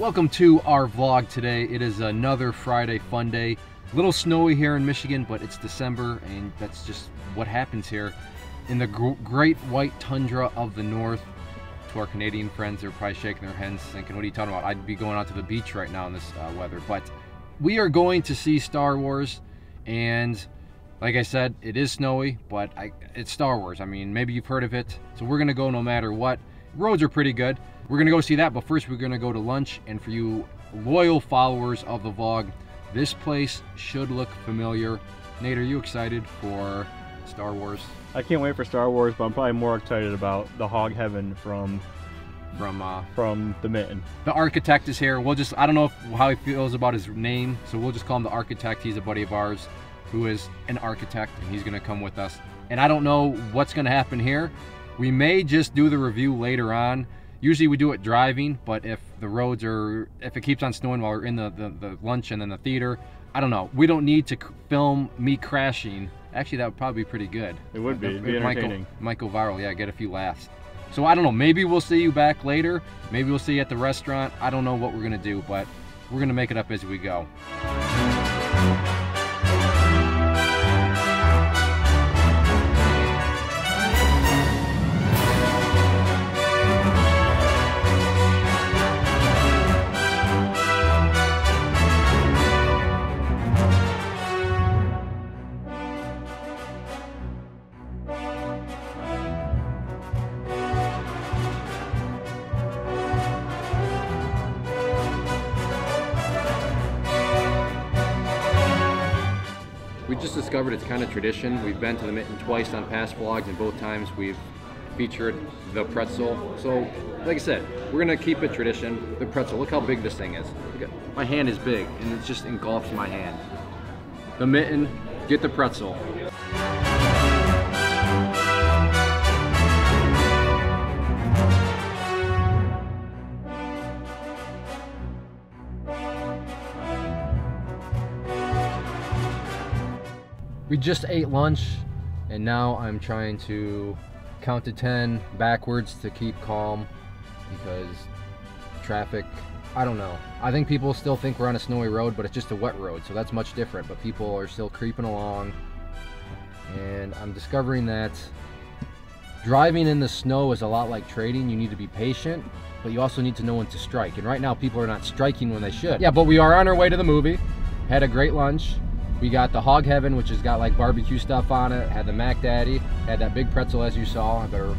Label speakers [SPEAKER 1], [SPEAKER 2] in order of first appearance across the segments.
[SPEAKER 1] Welcome to our vlog today. It is another Friday fun day. A little snowy here in Michigan, but it's December and that's just what happens here in the great white tundra of the north. To our Canadian friends, they're probably shaking their heads thinking, what are you talking about? I'd be going out to the beach right now in this weather. But we are going to see Star Wars, and like I said, it is snowy, but it's Star Wars. I mean, maybe you've heard of it, so we're gonna go no matter what. Roads are pretty good. We're gonna go see that, but first we're gonna go to lunch. And for you loyal followers of the vlog, this place should look familiar. Nate, are you excited for Star Wars?
[SPEAKER 2] I can't wait for Star Wars, but I'm probably more excited about the Hog Heaven from the Mitten.
[SPEAKER 1] The architect is here. We'll just, I don't know how he feels about his name, so we'll just call him the architect. He's a buddy of ours who is an architect, and he's gonna come with us. And I don't know what's gonna happen here. We may just do the review later on. Usually we do it driving, but if the roads are, if it keeps on snowing while we're in the lunch and then the theater, I don't know. We don't need to film me crashing. Actually, that would probably be pretty good.
[SPEAKER 2] It would be. It'd be entertaining.
[SPEAKER 1] Might go viral, yeah, get a few laughs. So I don't know, maybe we'll see you back later. Maybe we'll see you at the restaurant. I don't know what we're gonna do, but we're gonna make it up as we go. We just discovered it's kind of tradition. We've been to the Mitten twice on past vlogs, and both times we've featured the pretzel. So, like I said, we're gonna keep it tradition. The pretzel, look how big this thing is. My hand is big, and it just engulfs my hand. The Mitten, get the pretzel. We just ate lunch, and now I'm trying to count to 10 backwards to keep calm because traffic, I don't know. I think people still think we're on a snowy road, but it's just a wet road, so that's much different. But people are still creeping along, and I'm discovering that driving in the snow is a lot like trading. You need to be patient, but you also need to know when to strike. And right now people are not striking when they should. Yeah, but we are on our way to the movie. Had a great lunch. We got the Hog Heaven, which has got like barbecue stuff on it. Had the Mac Daddy. Had that big pretzel as you saw. I better...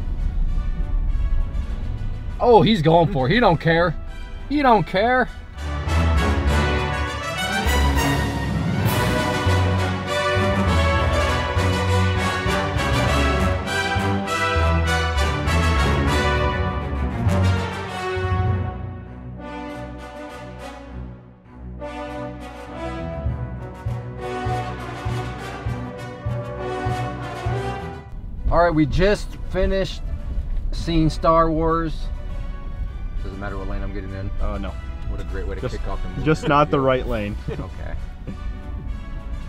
[SPEAKER 1] Oh, he's going for it. He don't care. He don't care. All right, we just finished seeing Star Wars. Doesn't matter what lane I'm getting in.
[SPEAKER 2] No.
[SPEAKER 1] What a great way to kick off the movie.
[SPEAKER 2] Just not the right lane.
[SPEAKER 1] Okay.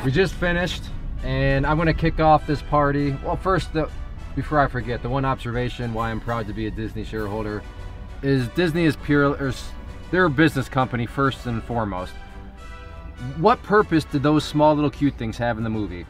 [SPEAKER 1] We just finished, and I'm gonna kick off this party. Well, first, before I forget, the one observation why I'm proud to be a Disney shareholder is Disney is they're a business company first and foremost. What purpose did those small little cute things have in the movie?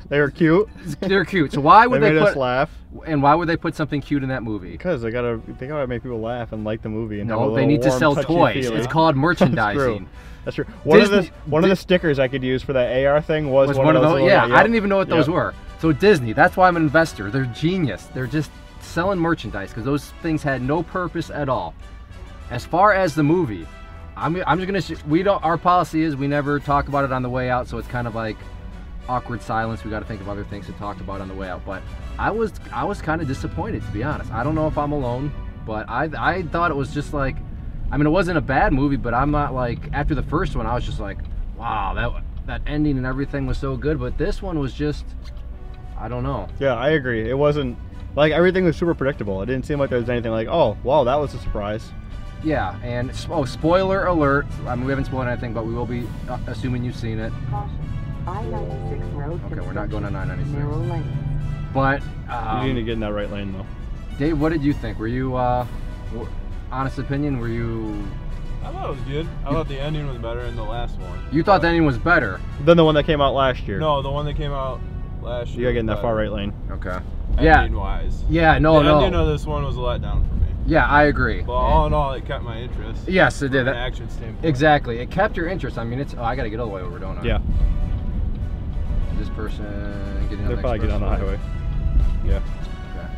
[SPEAKER 2] They were cute.
[SPEAKER 1] They're cute. So why would they
[SPEAKER 2] made us laugh?
[SPEAKER 1] And why would they put something cute in that movie?
[SPEAKER 2] Because they gotta make people laugh and like the movie. And
[SPEAKER 1] no, they need to sell toys. It's called merchandising.
[SPEAKER 2] That's true. One of the stickers I could use for that AR thing was one of those.
[SPEAKER 1] Yeah, I didn't even know what those were. So Disney, that's why I'm an investor. They're genius. They're just selling merchandise because those things had no purpose at all. As far as the movie, I'm just gonna our policy is we never talk about it on the way out, so it's kind of like awkward silence. We got to think of other things to talk about on the way out. But I was kind of disappointed, to be honest. I don't know if I'm alone, but I thought it was just like, I mean, it wasn't a bad movie, but I'm not like, after the first one I was just like, wow, that ending and everything was so good. But this one was just, I don't know. Yeah,
[SPEAKER 2] I agree. It wasn't like, everything was super predictable. It didn't seem like there was anything like, oh wow, that was a surprise.
[SPEAKER 1] Yeah, and oh, spoiler alert. I mean, we haven't spoiled anything, but we will be assuming you've seen it.
[SPEAKER 3] I-96 road.
[SPEAKER 1] Okay, we're not going on I-96. But
[SPEAKER 2] you need to get in that right lane, though.
[SPEAKER 1] Dave, what did you think? Were you honest opinion? Were you
[SPEAKER 2] I thought it was good. I thought the ending was better than the last one.
[SPEAKER 1] You thought the ending was better?
[SPEAKER 2] Than the one that came out last year.
[SPEAKER 1] Oh.
[SPEAKER 2] No, the one that came out last year. You gotta get in that far right lane.
[SPEAKER 1] Okay.
[SPEAKER 2] Ending wise.
[SPEAKER 1] Yeah, no.
[SPEAKER 2] The ending of this one was a letdown for me.
[SPEAKER 1] Yeah, I agree.
[SPEAKER 2] But all in all, it kept my interest.
[SPEAKER 1] Yes, it did.
[SPEAKER 2] From an action standpoint.
[SPEAKER 1] Exactly. It kept your interest. I mean, it's. Oh, I gotta get all the way over, don't I?
[SPEAKER 2] Yeah.
[SPEAKER 1] This person getting on
[SPEAKER 2] They're
[SPEAKER 1] the
[SPEAKER 2] probably getting on the highway. Yeah.
[SPEAKER 1] Okay.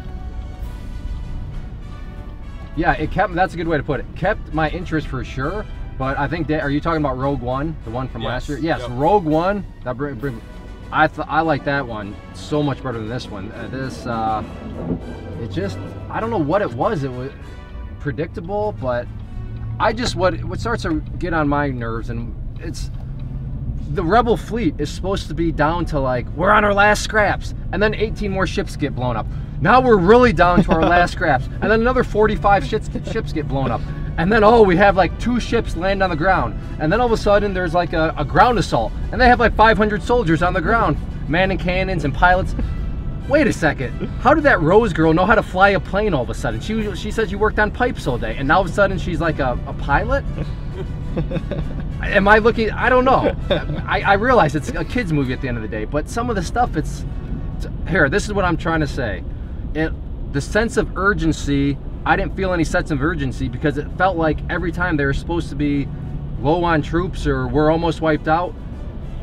[SPEAKER 1] Yeah, it kept. That's a good way to put it. Kept my interest for sure. But I think that. Are you talking about Rogue One, the one from last year? Yes, yep. Rogue One. That I like that one so much better than this one. It just, I don't know what it was. It was predictable, but what starts to get on my nerves, and it's the Rebel fleet is supposed to be down to like, we're on our last scraps, and then 18 more ships get blown up. Now we're really down to our last scraps, and then another 45 ships get blown up. And then, oh, we have like 2 ships land on the ground. And then all of a sudden there's like a ground assault. And they have like 500 soldiers on the ground, manning cannons and pilots. Wait a second. How did that Rose girl know how to fly a plane all of a sudden? She said you worked on pipes all day. And now all of a sudden she's like a pilot? Am I looking? I don't know. I realize it's a kid's movie at the end of the day. But some of the stuff, here, this is what I'm trying to say. The sense of urgency, I didn't feel any sense of urgency because it felt like every time they were supposed to be low on troops or we're almost wiped out,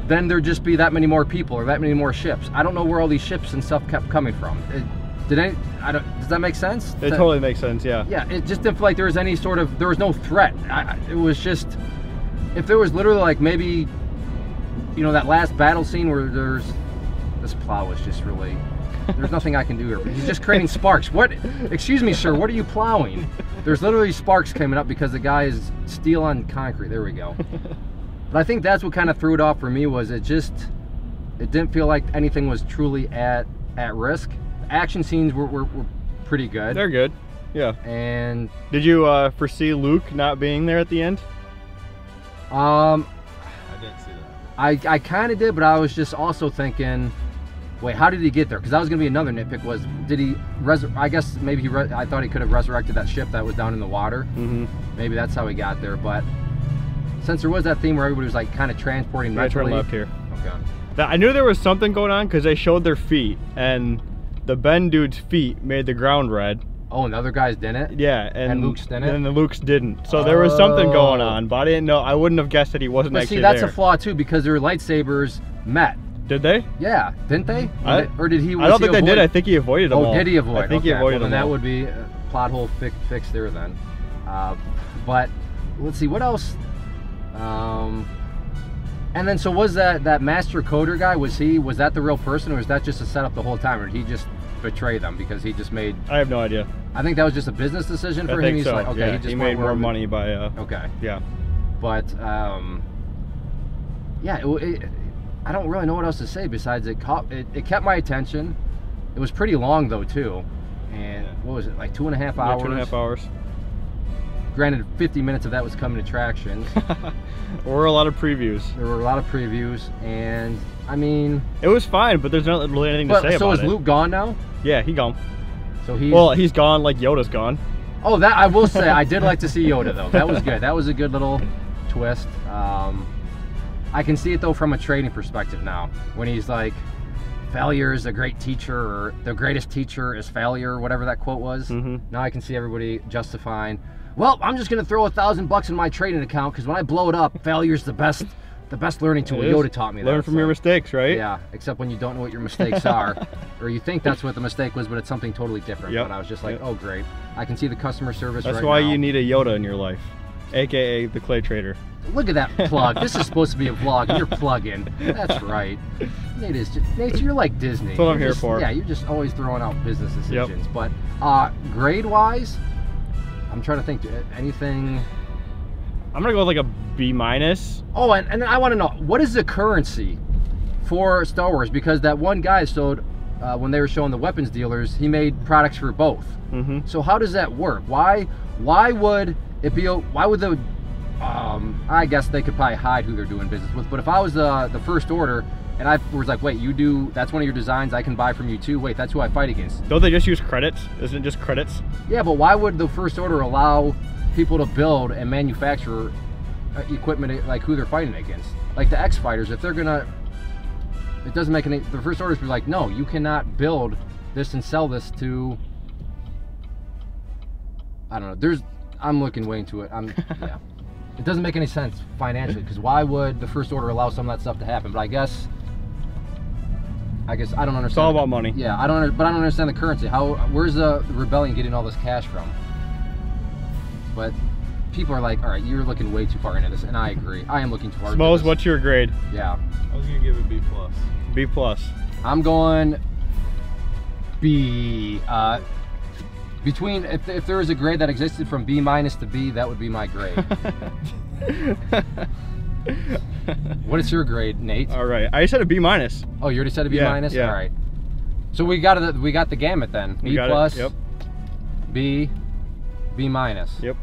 [SPEAKER 1] then there'd just be that many more people or that many more ships. I don't know where all these ships and stuff kept coming from. Does that make sense?
[SPEAKER 2] It totally makes sense, yeah.
[SPEAKER 1] Yeah, it just didn't feel like there was any sort of, there was no threat. It was just, if there was literally like maybe, you know, that last battle scene where this plow was just really, there's nothing I can do here. He's just creating sparks. What? Excuse me, sir. What are you plowing? There's literally sparks coming up because the guy is steel on concrete. There we go. But I think that's what kind of threw it off for me was it didn't feel like anything was truly at risk. The action scenes were pretty good.
[SPEAKER 2] They're good. Yeah.
[SPEAKER 1] And
[SPEAKER 2] did you foresee Luke not being there at the end?
[SPEAKER 1] I
[SPEAKER 2] didn't see that.
[SPEAKER 1] I kind of did, but I was just also thinking, wait, how did he get there? Because that was going to be another nitpick was, did he, I guess maybe I thought he could have resurrected that ship that was down in the water. Mm-hmm. Maybe that's how he got there, but since there was that theme where everybody was like kind of transporting mentally.
[SPEAKER 2] Turn left here.
[SPEAKER 1] Okay.
[SPEAKER 2] I knew there was something going on because they showed their feet, and the Ben dude's feet made the ground red.
[SPEAKER 1] Oh, and the other guys didn't?
[SPEAKER 2] Yeah,
[SPEAKER 1] and Luke's didn't?
[SPEAKER 2] And the Luke's didn't. So there was something going on, but I didn't know. I wouldn't have guessed that he wasn't actually there.
[SPEAKER 1] But see, that's a flaw too because their lightsabers met.
[SPEAKER 2] Did they?
[SPEAKER 1] Yeah, didn't they? Or did he?
[SPEAKER 2] I don't think they did. I think he avoided them all.
[SPEAKER 1] Oh, did he avoid?
[SPEAKER 2] I think he avoided them all.
[SPEAKER 1] Then that would be a plot hole fix there then. But let's see, what else? And then so was that master coder guy? Was that the real person, or was that just a setup the whole time, or did he just betray them because he just made?
[SPEAKER 2] I have no idea.
[SPEAKER 1] I think that was just a business decision for him. He's
[SPEAKER 2] so.
[SPEAKER 1] like, okay,
[SPEAKER 2] yeah, he made more money by.
[SPEAKER 1] Okay.
[SPEAKER 2] Yeah.
[SPEAKER 1] But yeah, I don't really know what else to say besides it kept my attention. It was pretty long though too, and what was it, like 2.5 hours?
[SPEAKER 2] 2.5 hours.
[SPEAKER 1] Granted, 50 minutes of that was coming attractions.
[SPEAKER 2] Or a lot of previews.
[SPEAKER 1] There were a lot of previews, and I mean,
[SPEAKER 2] it was fine, but there's not really anything to say about it.
[SPEAKER 1] So is Luke gone now?
[SPEAKER 2] Yeah, he's gone.
[SPEAKER 1] So
[SPEAKER 2] he's gone like Yoda's gone.
[SPEAKER 1] Oh, that I will say, I did like to see Yoda though. That was good. That was a good little twist. I can see it though from a trading perspective now, when he's like, failure is a great teacher, or the greatest teacher is failure, whatever that quote was. Mm-hmm. Now I can see everybody justifying, well, I'm just gonna throw $1,000 in my trading account because when I blow it up, failure's the best learning tool. Yoda taught me that.
[SPEAKER 2] Learn from your mistakes, right?
[SPEAKER 1] Yeah, except when you don't know what your mistakes are, or you think that's what the mistake was, but it's something totally different. Yep. But I was just like, oh great, I can see the customer service.
[SPEAKER 2] That's
[SPEAKER 1] right
[SPEAKER 2] why
[SPEAKER 1] now.
[SPEAKER 2] You need a Yoda in your life, aka the ClayTrader.
[SPEAKER 1] Look at that plug. This is supposed to be a vlog, and you're plugging. That's right. Nate, you're like Disney.
[SPEAKER 2] That's what I'm here for.
[SPEAKER 1] Yeah, you're just always throwing out business decisions. Yep. But grade-wise, I'm trying to think. Anything?
[SPEAKER 2] I'm gonna go with like a B-.
[SPEAKER 1] Oh, and I want to know, what is the currency for Star Wars? Because that one guy showed, when they were showing the weapons dealers, he made products for both. Mm-hmm. So how does that work? Why would it be? Why would the I guess they could probably hide who they're doing business with, but if I was the First Order and I was like, wait, that's one of your designs, I can buy from you too, wait, that's who I fight against.
[SPEAKER 2] Don't they just use credits? Isn't it just credits?
[SPEAKER 1] Yeah, but why would the First Order allow people to build and manufacture equipment like who they're fighting against. Like the X fighters, if they're gonna, it doesn't make any. The first orders be like, no, you cannot build this and sell this to. I don't know. I'm looking way into it. Yeah. It doesn't make any sense financially, because why would the first order allow some of that stuff to happen? But I guess I don't understand.
[SPEAKER 2] It's all about money.
[SPEAKER 1] Yeah, I don't understand the currency. Where's the rebellion getting all this cash from? But people are like, all right, you're looking way too far into this, and I agree. I am looking too far.
[SPEAKER 2] Smose, what's your grade?
[SPEAKER 1] Yeah.
[SPEAKER 4] I was gonna give it B+.
[SPEAKER 2] B+.
[SPEAKER 1] I'm going B. Between, if there was a grade that existed from B- to B, that would be my grade. What is your grade, Nate?
[SPEAKER 2] All right, I said a B-.
[SPEAKER 1] Oh, you already said a B-?
[SPEAKER 2] Yeah.
[SPEAKER 1] All right. So we got the gamut then. B+,
[SPEAKER 2] yep.
[SPEAKER 1] B, B-.
[SPEAKER 2] Yep.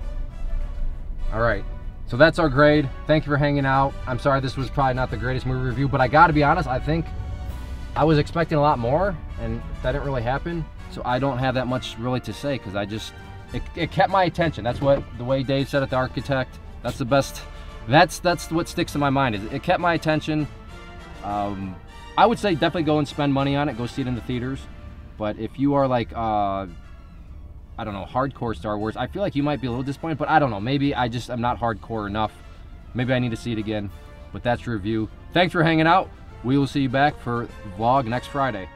[SPEAKER 1] All right. So that's our grade. Thank you for hanging out. I'm sorry this was probably not the greatest movie review, but I got to be honest, I think I was expecting a lot more, and that didn't really happen. So I don't have that much really to say, because it kept my attention. That's what the way Dave said it, the architect. That's the best. That's what sticks in my mind. Is it kept my attention. I would say definitely go and spend money on it. Go see it in the theaters. But if you are like I don't know, hardcore Star Wars, I feel like you might be a little disappointed. But I don't know. Maybe I'm not hardcore enough. Maybe I need to see it again. But that's your review. Thanks for hanging out. We will see you back for vlog next Friday.